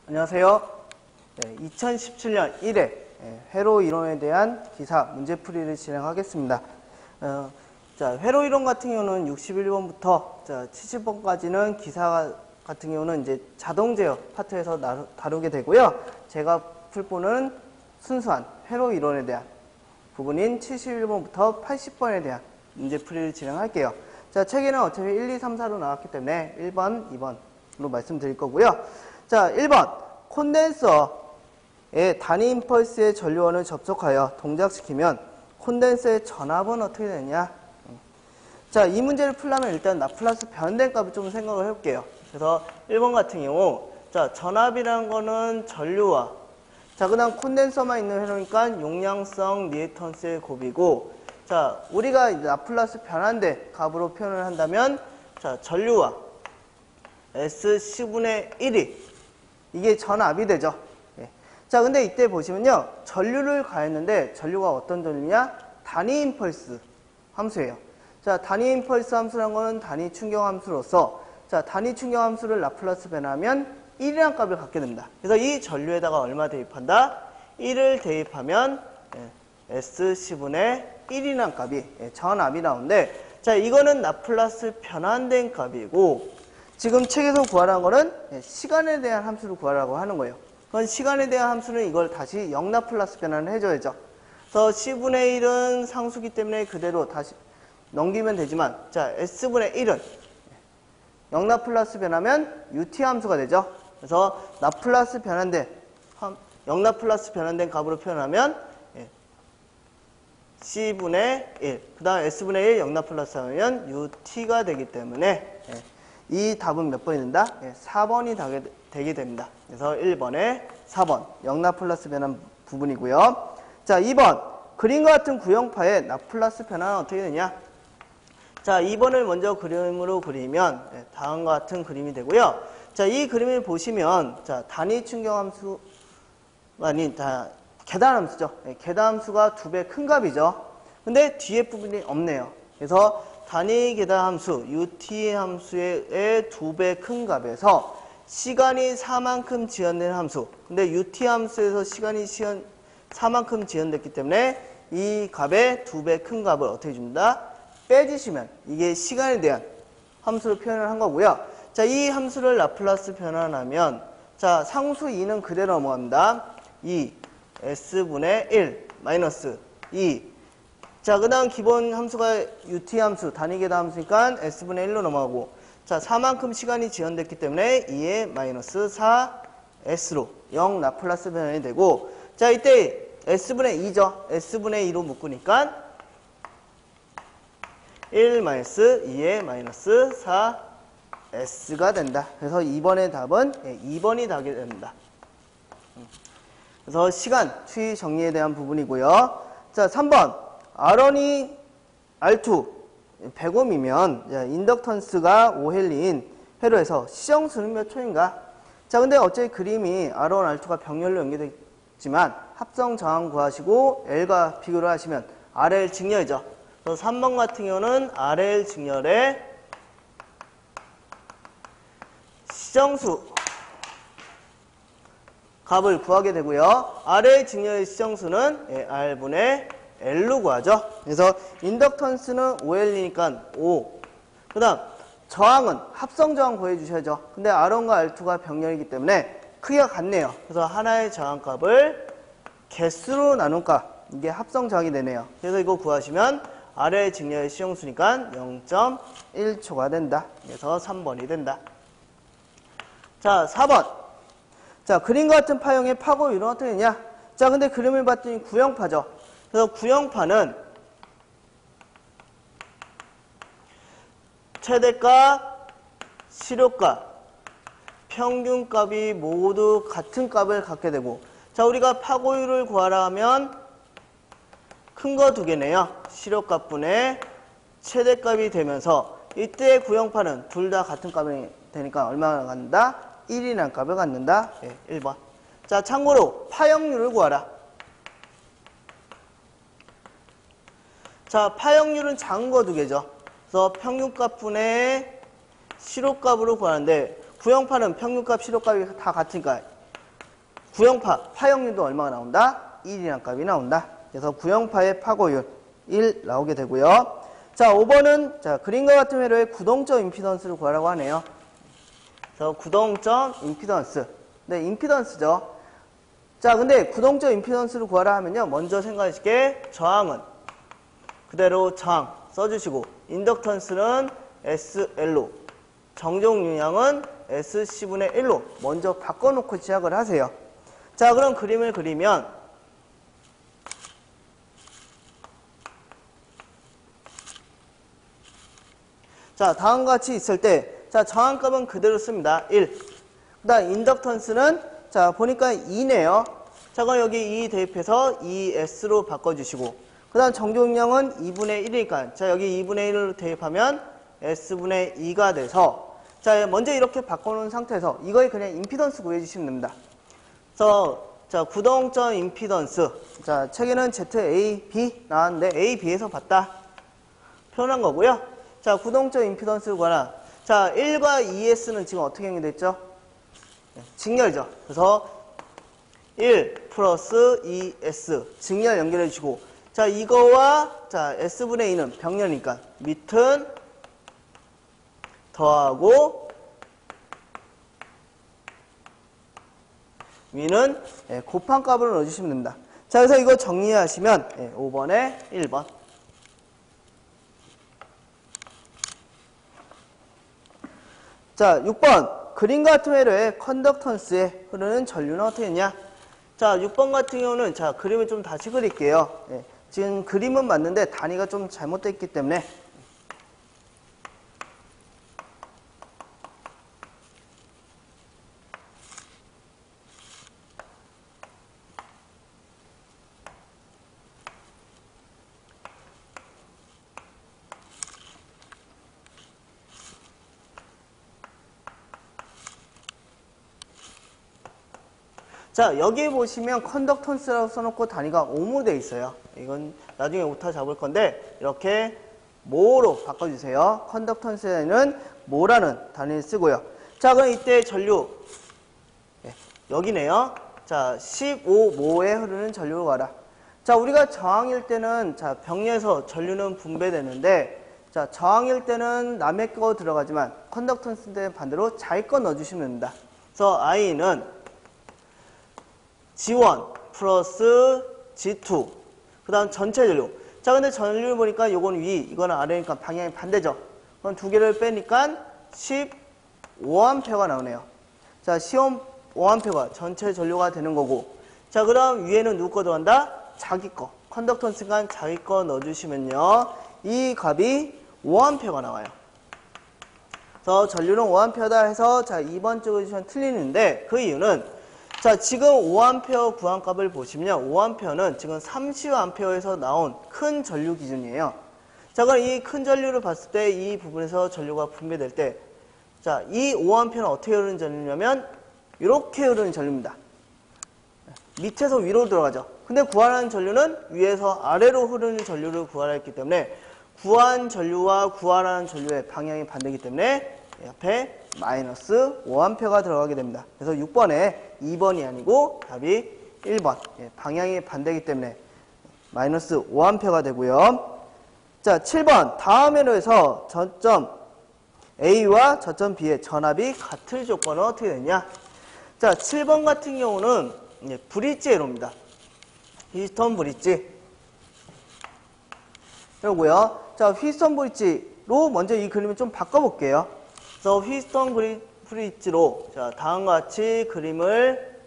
안녕하세요. 2017년 1회 회로 이론에 대한 기사 문제풀이를 진행하겠습니다. 회로 이론 같은 경우는 61번부터 70번까지는 기사 같은 경우는 이제 자동 제어 파트에서 다루게 되고요. 제가 풀 보는 순수한 회로 이론에 대한 부분인 71번부터 80번에 대한 문제풀이를 진행할게요. 책에는 어차피 1, 2, 3, 4로 나왔기 때문에 1번, 2번으로 말씀드릴 거고요. 1번 콘덴서의 단위 임펄스의 전류원을 접촉하여 동작시키면 콘덴서의 전압은 어떻게 되느냐. 이 문제를 풀려면 일단 라플라스 변환된 값을 좀 생각을 해볼게요. 그래서 1번 같은 경우 전압이라는 거는 전류와 그 다음 콘덴서만 있는 회로니까 용량성 리액턴스의 곱이고 우리가 이제 라플라스 변환된 값으로 표현을 한다면 전류와 S C분의 1이 이게 전압이 되죠. 근데 이때 보시면요. 전류를 가했는데 전류가 어떤 전류냐? 단위 임펄스 함수예요. 단위 임펄스 함수라는 거는 단위 충격 함수로서 단위 충격 함수를 라플라스 변화하면 1이라는 값을 갖게 됩니다. 그래서 이 전류에다가 얼마 대입한다? 1을 대입하면 S C분의 1이라는 값이 전압이 나오는데 이거는 라플라스 변환된 값이고 지금 책에서 구하라는 거는 시간에 대한 함수를 구하라고 하는 거예요. 그건 시간에 대한 함수는 이걸 다시 영라플라스 변환을 해줘야죠. 그래서 C분의 1은 상수기 때문에 그대로 다시 넘기면 되지만 S분의 1은 영라플라스 변하면 UT 함수가 되죠. 그래서 라플라스 변환된 영라플라스 변환된 값으로 표현하면 C분의 1, 그 다음 S분의 1 영라플라스 하면 UT가 되기 때문에 이 답은 몇 번이 된다? 4번이 되게 됩니다. 그래서 1번에 4번 영라플라스 변환 부분이고요. 2번 그림과 같은 구형파의 라플라스 변화는 어떻게 되냐? 2번을 먼저 그림으로 그리면 다음과 같은 그림이 되고요. 이 그림을 보시면 단위 충격함수가 아닌 계단함수죠. 계단함수가 2배 큰 값이죠. 근데 뒤에 부분이 없네요. 그래서 단위 계단함수 UT 함수의 2배 큰 값에서 시간이 4만큼 지연된 함수. 근데 UT 함수에서 시간이 4만큼 지연됐기 때문에 이 값의 2배 큰 값을 어떻게 줍니다? 빼주시면 이게 시간에 대한 함수로 표현을 한 거고요. 이 함수를 라플라스 변환하면 상수 2는 그대로 넘어갑니다. 2 S분의 1 마이너스 2 그 다음 기본 함수가 UT 함수 단위 계단 함수니까 S분의 1로 넘어가고 4만큼 시간이 지연됐기 때문에 2의 마이너스 4S로 0 라플라스 변환이 되고 이때 S분의 2죠. S분의 2로 묶으니까 1 마이너스 2의 마이너스 4S가 된다. 그래서 2번의 답은 2번이 되게 됩니다. 그래서 시간, 추이 정리에 대한 부분이고요. 3번 R1이 R2 100옴이면 인덕턴스가 5헬리인 회로에서 시정수는 몇 초인가? 근데 어차피 그림이 R1, R2가 병렬로 연결되어 있지만 합성 저항 구하시고 L과 비교를 하시면 RL 직렬이죠. 그래서 3번 같은 경우는 RL 직렬의 시정수 값을 구하게 되고요. RL 직렬의 시정수는 R분의 L로 구하죠. 그래서 인덕턴스는 5L이니까 5. 그 다음 저항은 합성 저항 구해주셔야죠. 근데 R1과 R2가 병렬이기 때문에 크기가 같네요. 그래서 하나의 저항값을 개수로 나눈 값 이게 합성 저항이 되네요. 그래서 이거 구하시면 RL 직렬의 시정수니까 0.1초가 된다. 그래서 3번이 된다. 4번 그림과 같은 파형의 파고 이론 어떻게 되냐? 근데 그림을 봤더니 구형파죠. 그래서 구형파는 최대값, 실효값, 평균값이 모두 같은 값을 갖게 되고 우리가 파고율을 구하라 하면 큰 거 2개네요. 실효값분의 최대값이 되면서 이때 구형파는 둘 다 같은 값이 되니까 얼마나 갖는다? 1이라는 값을 갖는다. 1번. 참고로 파형률을 구하라. 파형률은 작은 거 2개죠. 그래서 평균값분의 실효값으로 구하는데 구형파는 평균값, 실효값이 다 같으니까 구형파, 파형률도 얼마가 나온다? 1이라는 값이 나온다. 그래서 구형파의 파고율 1 나오게 되고요. 자, 5번은 자, 그림과 같은 회로의 구동적 임피던스를 구하라고 하네요. 그래서 구동적 임피던스. 네, 임피던스죠. 자, 근데 구동적 임피던스를 구하라 하면요. 먼저 생각하실 게 저항은 그대로 저항 써주시고, 인덕턴스는 SL로, 정종 용량은 SC분의 1로 먼저 바꿔놓고 시작을 하세요. 자, 그럼 그림을 그리면 자, 다음과 같이 있을 때 자, 저항값은 그대로 씁니다. 1. 그 다음 인덕턴스는 자, 보니까 2네요. 자, 그럼 여기 2 대입해서 2S로 바꿔주시고, 그 다음 정종량은 2분의 1이니까 자, 여기 2분의 1로 대입하면 S분의 2가 돼서 자, 먼저 이렇게 바꿔놓은 상태에서 이거에 그냥 임피던스 구해주시면 됩니다. 그래서 자, 구동적 임피던스. 자, 책에는 ZAB 나왔는데 AB에서 봤다 표현한 거고요. 자, 구동적 임피던스를 구하라. 자, 1과 2S는 지금 어떻게 연결됐죠? 네, 직렬이죠. 그래서 1 플러스 2S 직렬 연결해 주시고, 자, 이거와 자, S분의 2는 병렬이니까 밑은 더하고 위는 곱한 값으로 넣어주시면 됩니다. 자, 그래서 이거 정리하시면 5번에 1번. 자, 6번. 그림과 같은 회로의 컨덕턴스에 흐르는 전류는 어떻게 되냐? 자, 6번 같은 경우는 자, 그림을 좀 다시 그릴게요. 지금 그림은 맞는데 단위가 좀 잘못됐기 때문에 자, 여기 보시면 컨덕턴스라고 써놓고 단위가 오무 돼 있어요. 이건 나중에 오타 잡을 건데 이렇게 모로 바꿔주세요. 컨덕턴스에는 모라는 단위를 쓰고요. 자, 그럼 이때 전류 여기네요. 자, 15모에 흐르는 전류를 구하라. 자, 우리가 저항일 때는 자, 병리에서 전류는 분배되는데 자, 저항일 때는 남의 거 들어가지만 컨덕턴스 때는 반대로 자기 거 넣어주시면 됩니다. 그래서 I는 G1 플러스 G2 그 다음 전체 전류. 자, 근데 전류를 보니까 이건 위 이거는 아래니까 방향이 반대죠. 그럼 두 개를 빼니까 15A가 나오네요. 자, 15A가 전체 전류가 되는 거고, 자, 그럼 위에는 누구 거 들어간다? 자기 거. 컨덕턴스가 자기 거 넣어주시면요 이 값이 5A가 나와요. 그래서 전류는 5A다 해서 자, 2번 쪽을 주시면 틀리는데 그 이유는 자, 지금 5A 구한 값을 보시면 5A는 지금 30A에서 나온 큰 전류 기준이에요. 자, 그럼 이 큰 전류를 봤을 때 이 부분에서 전류가 분배될 때 자, 이 5A는 어떻게 흐르는 전류냐면 이렇게 흐르는 전류입니다. 밑에서 위로 들어가죠. 근데 구하라는 전류는 위에서 아래로 흐르는 전류를 구하라 했기 때문에 구한 전류와 구하라는 전류의 방향이 반대이기 때문에 옆에 마이너스 5A가 들어가게 됩니다. 그래서 6번에 2번이 아니고 답이 1번. 방향이 반대이기 때문에 마이너스 5A가 되고요. 자, 7번. 다음 회로에서 저점 A와 저점 B의 전압이 같을 조건은 어떻게 되냐? 자, 7번 같은 경우는 브릿지 회로입니다. 휘스턴 브릿지. 이거고요. 자, 휘스턴 브릿지로 먼저 이 그림을 좀 바꿔볼게요. 그래서 휘스턴 브릿지로 자, 다음과 같이 그림을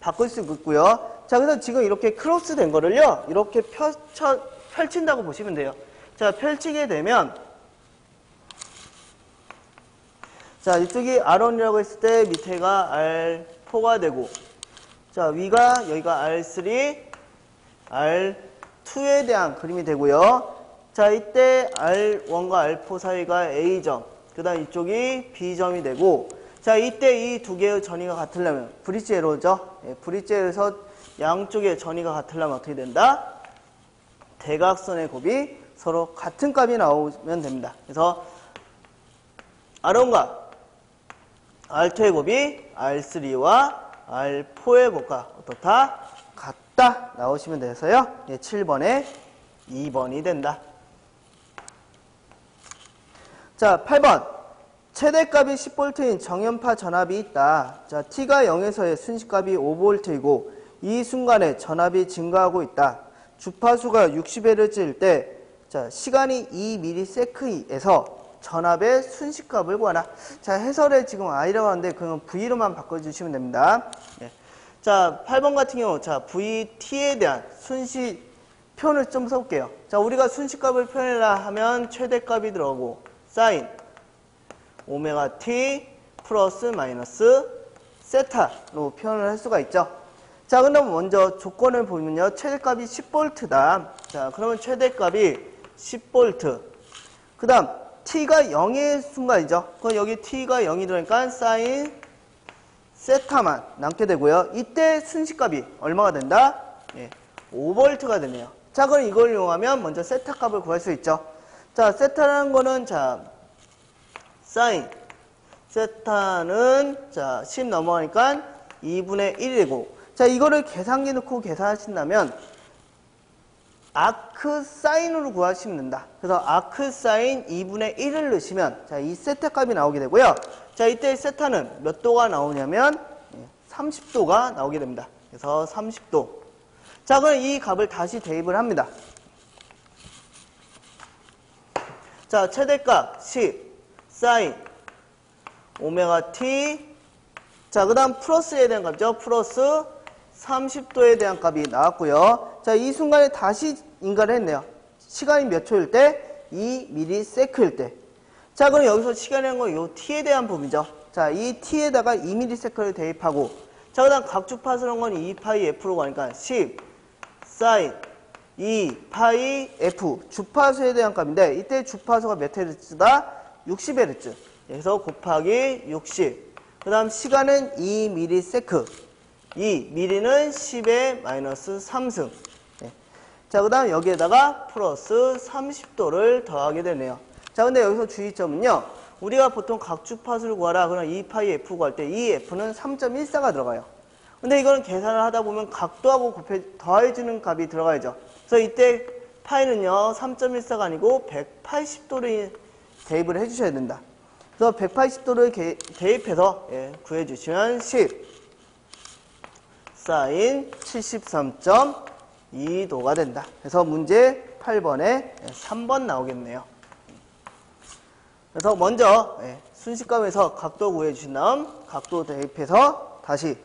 바꿀 수 있고요. 자, 그래서 지금 이렇게 크로스 된 거를요, 이렇게 펼친다고 보시면 돼요. 자, 펼치게 되면 자, 이쪽이 R1이라고 했을 때 밑에가 R4가 되고, 자, 위가 여기가 R3, R2에 대한 그림이 되고요. 자, 이때 R1과 R4 사이가 A점, 그 다음 이쪽이 B점이 되고, 자, 이때 이 두 개의 전위가 같으려면, 브릿지 에러죠. 브릿지 에러에서 양쪽의 전위가 같으려면 어떻게 된다? 대각선의 곱이 서로 같은 값이 나오면 됩니다. 그래서 R1과 R2의 곱이 R3와 R4의 곱과 어떻다? 같다. 나오시면 돼서요. 예, 7번에 2번이 된다. 자, 8번. 최대값이 10V인 정연파 전압이 있다. 자, T가 0에서의 순식값이 5V이고 이 순간에 전압이 증가하고 있다. 주파수가 60Hz일 때 자, 시간이 2ms에서 전압의 순식값을 구하라. 자, 해설에 지금 I라고 하는데 그건 V로만 바꿔주시면 됩니다. 예. 자, 8번 같은 경우 자, VT에 대한 순시 표현을 좀 써볼게요. 자, 우리가 순식값을 표현해라 하면 최대값이 들어가고 사인 오메가 t 플러스 마이너스 세타로 표현을 할 수가 있죠. 자, 그럼 먼저 조건을 보면요. 최대값이 10V다. 자, 그러면 최대값이 10V. 그 다음, t가 0의 순간이죠. 그럼 여기 t가 0이 들어가니까 사인 세타만 남게 되고요. 이때 순식값이 얼마가 된다? 예, 5V가 되네요. 자, 그럼 이걸 이용하면 먼저 세타 값을 구할 수 있죠. 자, 세타라는 거는 자, 사인 세타는 자, 10 넘어가니까 2분의 1이고 자, 이거를 계산기 넣고 계산하신다면 아크 사인으로 구하시면 된다. 그래서 아크 사인 2분의 1을 넣으시면 자, 이 세타 값이 나오게 되고요. 자, 이때 세타는 몇 도가 나오냐면 30도가 나오게 됩니다. 그래서 30도. 자, 그럼 이 값을 다시 대입을 합니다. 자, 최대값 10 사인 오메가 t 자, 그 다음 플러스에 대한 값이죠. 플러스 30도에 대한 값이 나왔고요. 자, 이 순간에 다시 인가를 했네요. 시간이 몇 초일 때? 2ms일 때. 자, 그럼 여기서 시간이라는 건 요 t에 대한 부분이죠. 자, 이 t에다가 2ms를 대입하고 자, 그 다음 각주파수라는 건 2파이 f로 가니까 10 사인 2파이 f 주파수에 대한 값인데 이때 주파수가 몇 헤르츠다? 60Hz. 그래서 곱하기 60. 그 다음 시간은 2ms. 이 미리는 10의 마이너스 3승. 네. 자, 그 다음 여기에다가 플러스 30도를 더하게 되네요. 자, 근데 여기서 주의점은요. 우리가 보통 각주파수를 구하라. 그럼 2파이 f 구할 때 이 f는 3.14가 들어가요. 근데 이거는 계산을 하다 보면 각도하고 더해주는 값이 들어가야죠. 그래서 이때 파이는요. 3.14가 아니고 180도를 대입을 해주셔야 된다. 그래서 180도를 대입해서 예, 구해주시면 10 사인 73.2도가 된다. 그래서 문제 8번에 3번 나오겠네요. 그래서 먼저 순식값에서 각도 구해주신 다음 각도 대입해서 다시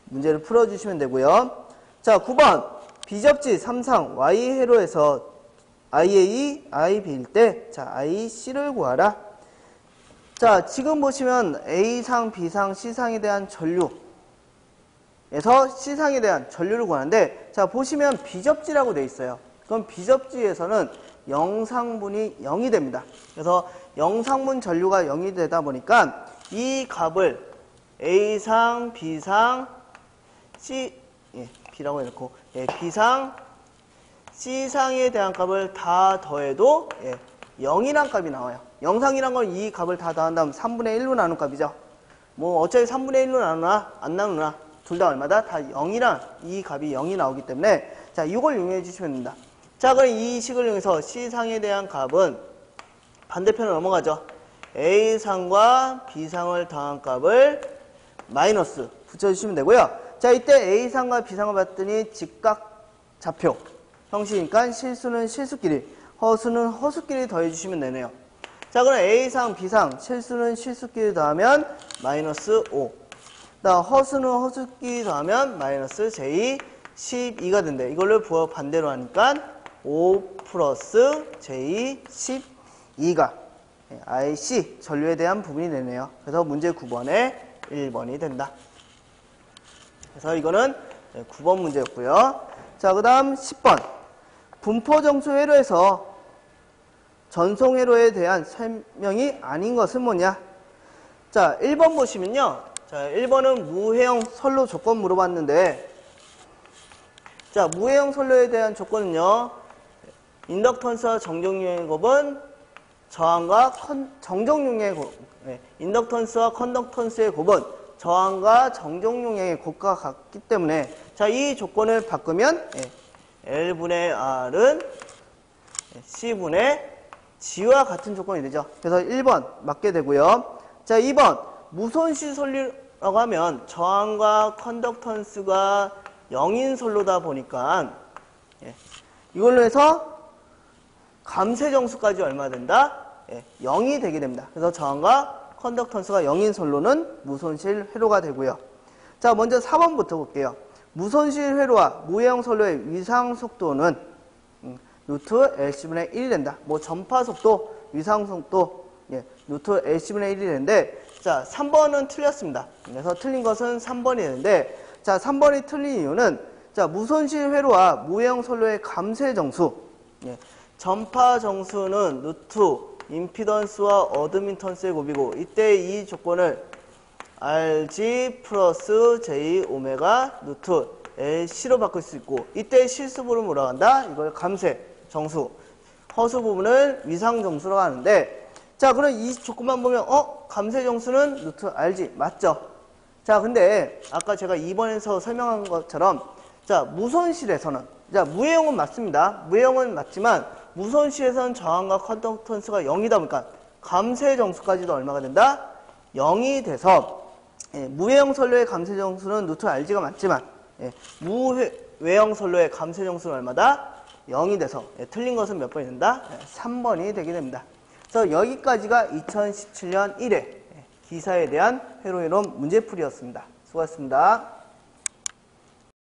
문제를 풀어주시면 되고요. 자, 9번 비접지 3상 y 회로에서 IA, IB일 때 자, IC를 구하라. 자, 지금 보시면 A상, B상, C상에 대한 전류 에서 C상에 대한 전류를 구하는데 자, 보시면 비접지라고 되어 있어요. 그럼 비접지에서는 영상분이 0이 됩니다. 그래서 영상분 전류가 0이 되다 보니까 이 값을 A상, B상, C, B라고 해놓고 B상, C상에 대한 값을 다 더해도 0이란 값이 나와요. 영상이란 건 이 값을 다 더한 다음 3분의 1로 나눈 값이죠. 뭐 어차피 3분의 1로 나누나 안 나누나 둘 다 얼마다? 다 0이란 이 값이 0이 나오기 때문에 자, 이걸 이용해 주시면 됩니다. 자, 그럼 이 식을 이용해서 C상에 대한 값은 반대편으로 넘어가죠. A상과 B상을 더한 값을 마이너스 붙여주시면 되고요. 자, 이때 A상과 B상을 봤더니 직각 좌표 형식이니까 실수는 실수끼리, 허수는 허수끼리 더해주시면 되네요. 자, 그럼 A상, B상, 실수는 실수끼리 더하면 마이너스 5. 허수는 허수끼리 더하면 마이너스 j 12가 된대. 이걸로 부호 반대로 하니까 5 플러스 j 12가 IC 전류에 대한 부분이 되네요. 그래서 문제 9번에 1번이 된다. 그래서 이거는 9번 문제였고요. 자, 그 다음 10번 분포정수 회로에서 전송 회로에 대한 설명이 아닌 것은 뭐냐? 자, 1번 보시면요. 자, 1번은 무해형 선로 조건 물어봤는데 자, 무해형 선로에 대한 조건은요. 인덕턴스와 정정유의 곱은 저항과 정정용량의 인덕턴스와 컨덕턴스의 곱은 저항과 정정용량의 곱과 같기 때문에 자, 이 조건을 바꾸면 L분의 R은 C분의 G와 같은 조건이 되죠. 그래서 1번 맞게 되고요. 자, 2번 무손실 솔루라고 하면 저항과 컨덕턴스가 0인 솔로다 보니까 이걸로 해서 감쇄 정수까지 얼마 된다? 0이 되게 됩니다. 그래서 저항과 컨덕턴스가 0인 솔로는 무손실 회로가 되고요. 자, 먼저 4번부터 볼게요. 무손실 회로와 무해형 솔로의 위상 속도는 루트 LC분의 1이 된다. 뭐 전파 속도, 위상 속도, 루트 LC분의 1이 되는데, 자, 3번은 틀렸습니다. 그래서 틀린 것은 3번이 되는데, 자, 3번이 틀린 이유는, 자, 무손실 회로와 무해형 솔로의 감쇄 정수, 전파 정수는 루트 임피던스와 어드민턴스의 곱이고, 이때 이 조건을 RG 플러스 J 오메가 루트 LC로 바꿀 수 있고, 이때 실수부를 뭐라고 한다? 이걸 감쇄 정수, 허수 부분을 위상 정수라고 하는데, 자, 그럼 이 조건만 보면 감쇄 정수는 루트 RG 맞죠? 자, 근데 아까 제가 2번에서 설명한 것처럼 자, 무손실에서는 자, 무해형은 맞습니다. 무해형은 맞지만 무손실에서는 저항과 컨덕턴스가 0이다 보니까 감쇄 정수까지도 얼마가 된다? 0이 돼서 무해형 선로의 감쇄 정수는 루트 RG가 맞지만 무해형 선로의 감쇄 정수는 얼마다? 0이 돼서 틀린 것은 몇 번이 된다? 3번이 되게 됩니다. 그래서 여기까지가 2017년 1회 기사에 대한 회로이론 문제풀이였습니다. 수고하셨습니다.